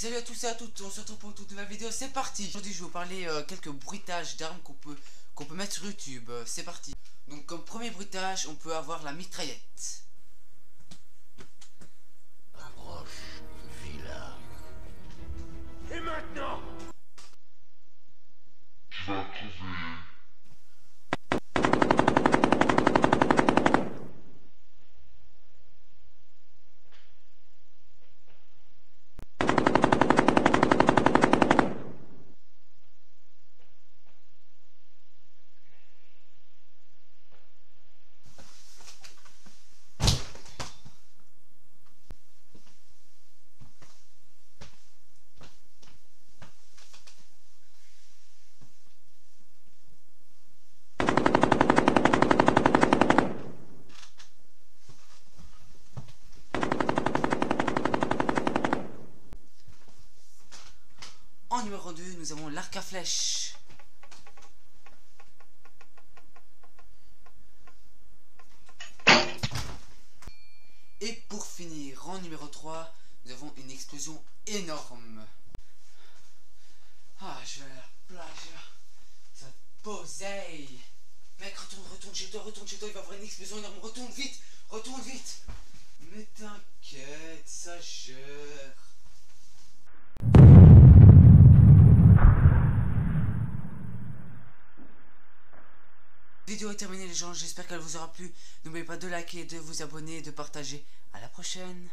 Salut à tous et à toutes, on se retrouve pour une toute nouvelle vidéo, c'est parti. Aujourd'hui je vais vous parler quelques bruitages d'armes qu'on peut mettre sur YouTube, c'est parti. Donc comme premier bruitage, on peut avoir la mitraillette. Approche, vilain. Et maintenant, tu vas trouver. En numéro 2, nous avons l'arc à flèche. Et pour finir, en numéro 3, nous avons une explosion énorme. Ah, je vais à la plage là. Ça va te poser. Mec, retourne chez toi, il va y avoir une explosion énorme. Retourne vite. Mais t'inquiète, ça gère. La vidéo est terminée les gens, j'espère qu'elle vous aura plu. N'oubliez pas de liker, de vous abonner et de partager. À la prochaine.